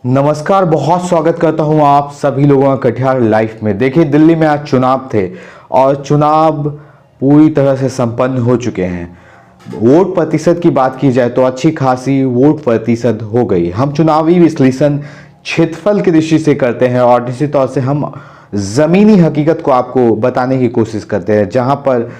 नमस्कार, बहुत स्वागत करता हूं आप सभी लोगों का कटिहार लाइफ में। देखिए, दिल्ली में आज चुनाव थे और चुनाव पूरी तरह से संपन्न हो चुके हैं। वोट प्रतिशत की बात की जाए तो अच्छी खासी वोट प्रतिशत हो गई। हम चुनावी विश्लेषण क्षेत्रफल की दृष्टि से करते हैं और निश्चित तौर से हम ज़मीनी हकीकत को आपको बताने की कोशिश करते हैं, जहां पर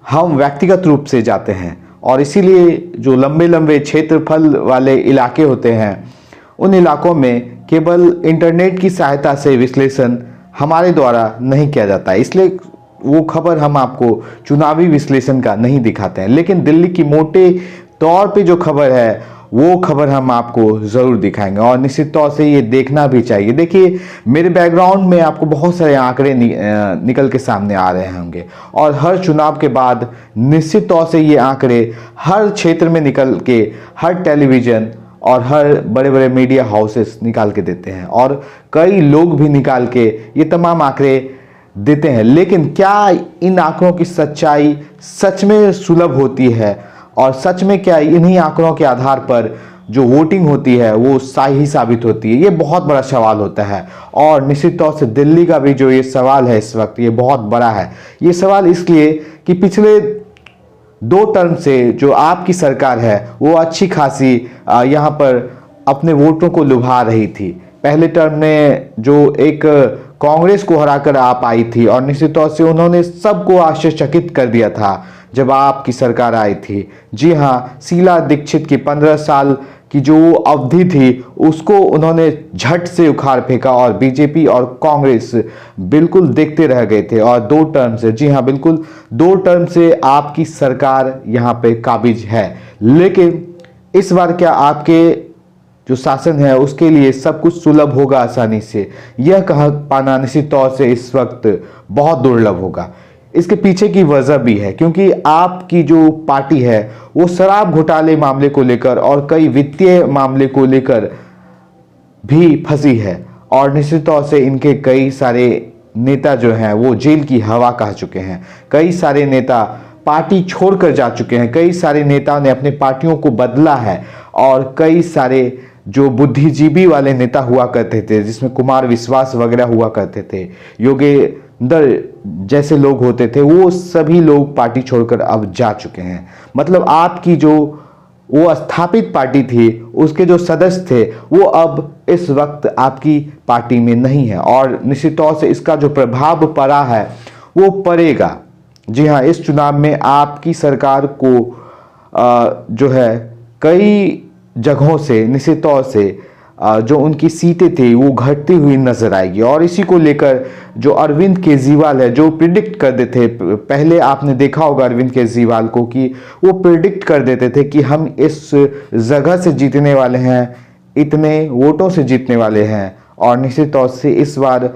हम व्यक्तिगत रूप से जाते हैं। और इसीलिए जो लंबे लंबे क्षेत्रफल वाले इलाके होते हैं, उन इलाकों में केवल इंटरनेट की सहायता से विश्लेषण हमारे द्वारा नहीं किया जाता है। इसलिए वो खबर हम आपको चुनावी विश्लेषण का नहीं दिखाते हैं, लेकिन दिल्ली की मोटे तौर पे जो खबर है वो खबर हम आपको ज़रूर दिखाएंगे और निश्चित तौर से ये देखना भी चाहिए। देखिए, मेरे बैकग्राउंड में आपको बहुत सारे आंकड़े निकल के सामने आ रहे होंगे और हर चुनाव के बाद निश्चित तौर से ये आंकड़े हर क्षेत्र में निकल के हर टेलीविज़न और हर बड़े बड़े मीडिया हाउसेस निकाल के देते हैं और कई लोग भी निकाल के ये तमाम आंकड़े देते हैं। लेकिन क्या इन आंकड़ों की सच्चाई सच में सुलभ होती है और सच में क्या इन्हीं आंकड़ों के आधार पर जो वोटिंग होती है वो सही साबित होती है? ये बहुत बड़ा सवाल होता है और निश्चित तौर से दिल्ली का भी जो ये सवाल है इस वक्त, ये बहुत बड़ा है। ये सवाल इसलिए कि पिछले 2 टर्म से जो आपकी सरकार है वो अच्छी खासी यहाँ पर अपने वोटों को लुभा रही थी। पहले टर्म में जो एक कांग्रेस को हराकर आप आई थी और निश्चित तौर से उन्होंने सबको आश्चर्यचकित कर दिया था जब आपकी सरकार आई थी। जी हाँ, शीला दीक्षित की 15 साल की जो अवधि थी उसको उन्होंने झट से उखाड़ फेंका और बीजेपी और कांग्रेस बिल्कुल देखते रह गए थे। और 2 टर्म से, जी हाँ बिल्कुल 2 टर्म से आपकी सरकार यहाँ पे काबिज है। लेकिन इस बार क्या आपके जो शासन है उसके लिए सब कुछ सुलभ होगा आसानी से? यह कह पाना निश्चित तौर से इस वक्त बहुत दुर्लभ होगा। इसके पीछे की वजह भी है, क्योंकि आपकी जो पार्टी है वो शराब घोटाले मामले को लेकर और कई वित्तीय मामले को लेकर भी फंसी है और निश्चित तौर से इनके कई सारे नेता जो हैं वो जेल की हवा कह चुके हैं। कई सारे नेता पार्टी छोड़कर जा चुके हैं। कई सारे नेताओं ने अपने पार्टियों को बदला है और कई सारे जो बुद्धिजीवी वाले नेता हुआ करते थे, जिसमें कुमार विश्वास वगैरह हुआ करते थे, योगेंद्र जैसे लोग होते थे, वो सभी लोग पार्टी छोड़कर अब जा चुके हैं। मतलब आपकी जो वो स्थापित पार्टी थी उसके जो सदस्य थे वो अब इस वक्त आपकी पार्टी में नहीं है और निश्चित तौर से इसका जो प्रभाव पड़ा है वो पड़ेगा। जी हाँ, इस चुनाव में आपकी सरकार को जो है कई जगहों से निश्चित तौर से जो उनकी सीटें थी वो घटती हुई नजर आएगी। और इसी को लेकर जो अरविंद केजरीवाल है जो प्रिडिक्ट कर देते थे, पहले आपने देखा होगा अरविंद केजरीवाल को कि वो प्रिडिक्ट कर देते थे कि हम इस जगह से जीतने वाले हैं, इतने वोटों से जीतने वाले हैं। और निश्चित तौर से इस बार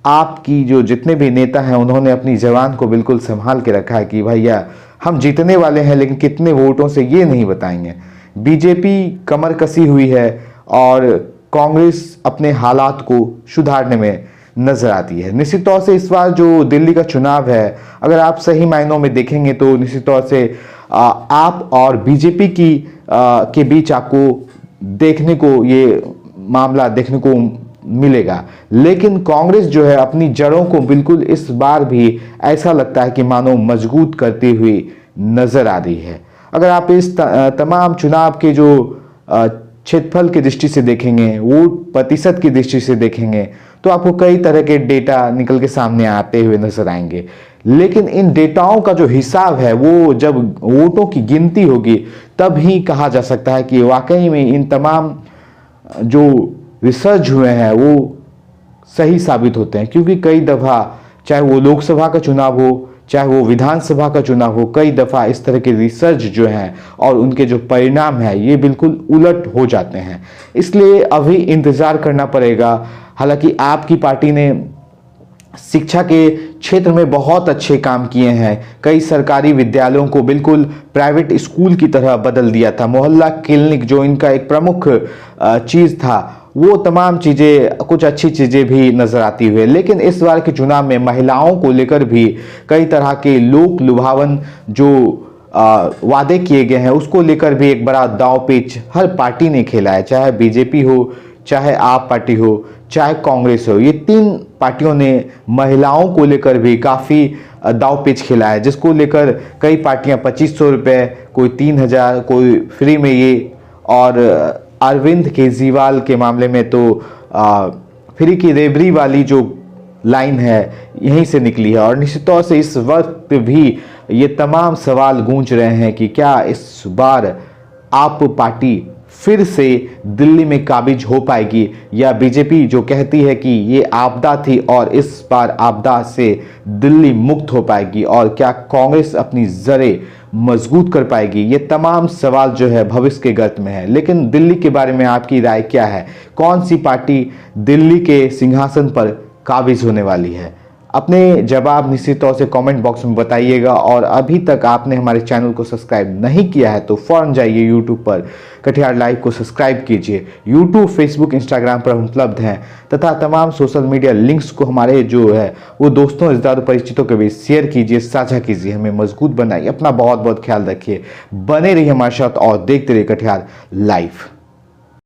आपकी जो जितने भी नेता हैं उन्होंने अपनी जवान को बिल्कुल संभाल के रखा है कि भैया हम जीतने वाले हैं, लेकिन कितने वोटों से ये नहीं बताएंगे। बीजेपी कमर कसी हुई है और कांग्रेस अपने हालात को सुधारने में नजर आती है। निश्चित तौर से इस बार जो दिल्ली का चुनाव है, अगर आप सही मायनों में देखेंगे तो निश्चित तौर से आप और बीजेपी के बीच आपको देखने को ये मामला देखने को मिलेगा। लेकिन कांग्रेस जो है अपनी जड़ों को बिल्कुल इस बार भी ऐसा लगता है कि मानो मजबूत करती हुई नजर आ रही है। अगर आप इस तमाम चुनाव के जो क्षेत्रफल की दृष्टि से देखेंगे, वोट प्रतिशत की दृष्टि से देखेंगे, तो आपको कई तरह के डेटा निकल के सामने आते हुए नजर आएंगे। लेकिन इन डेटाओं का जो हिसाब है वो जब वोटों की गिनती होगी तब ही कहा जा सकता है कि वाकई में इन तमाम जो रिसर्च हुए हैं वो सही साबित होते हैं। क्योंकि कई दफ़ा चाहे वो लोकसभा का चुनाव हो चाहे वो विधानसभा का चुनाव हो, कई दफ़ा इस तरह के रिसर्च जो हैं और उनके जो परिणाम हैं ये बिल्कुल उलट हो जाते हैं। इसलिए अभी इंतज़ार करना पड़ेगा। हालांकि आपकी पार्टी ने शिक्षा के क्षेत्र में बहुत अच्छे काम किए हैं। कई सरकारी विद्यालयों को बिल्कुल प्राइवेट स्कूल की तरह बदल दिया था। मोहल्ला क्लिनिक जो इनका एक प्रमुख चीज़ था, वो तमाम चीज़ें, कुछ अच्छी चीज़ें भी नज़र आती हुई। लेकिन इस बार के चुनाव में महिलाओं को लेकर भी कई तरह के लोक लुभावन जो वादे किए गए हैं उसको लेकर भी एक बड़ा दांव पेच हर पार्टी ने खेला है, चाहे बीजेपी हो चाहे आप पार्टी हो चाहे कांग्रेस हो, ये तीन पार्टियों ने महिलाओं को लेकर भी काफ़ी दाव पेच खेला है, जिसको लेकर कई पार्टियां 2500 रुपये, कोई 3000, कोई फ्री में ये, और अरविंद केजरीवाल के मामले में तो फ्री की रेबरी वाली जो लाइन है यहीं से निकली है। और निश्चित तौर से इस वक्त भी ये तमाम सवाल गूंज रहे हैं कि क्या इस बार आप पार्टी फिर से दिल्ली में काबिज हो पाएगी, या बीजेपी जो कहती है कि ये आपदा थी और इस बार आपदा से दिल्ली मुक्त हो पाएगी, और क्या कांग्रेस अपनी जड़ें मजबूत कर पाएगी। ये तमाम सवाल जो है भविष्य के गर्त में है। लेकिन दिल्ली के बारे में आपकी राय क्या है? कौन सी पार्टी दिल्ली के सिंहासन पर काबिज होने वाली है? अपने जवाब निश्चित तौर से कमेंट बॉक्स में बताइएगा। और अभी तक आपने हमारे चैनल को सब्सक्राइब नहीं किया है तो फौरन जाइए यूट्यूब पर कटिहार लाइव को सब्सक्राइब कीजिए। यूट्यूब, फेसबुक, इंस्टाग्राम पर उपलब्ध हैं तथा तमाम सोशल मीडिया लिंक्स को हमारे जो है वो दोस्तों, रिश्तेदारों, परिचितों के बीच शेयर कीजिए, साझा कीजिए, हमें मजबूत बनाइए। अपना बहुत बहुत ख्याल रखिए, बने रहिए हमारे साथ और देखते रहिए कटिहार लाइव।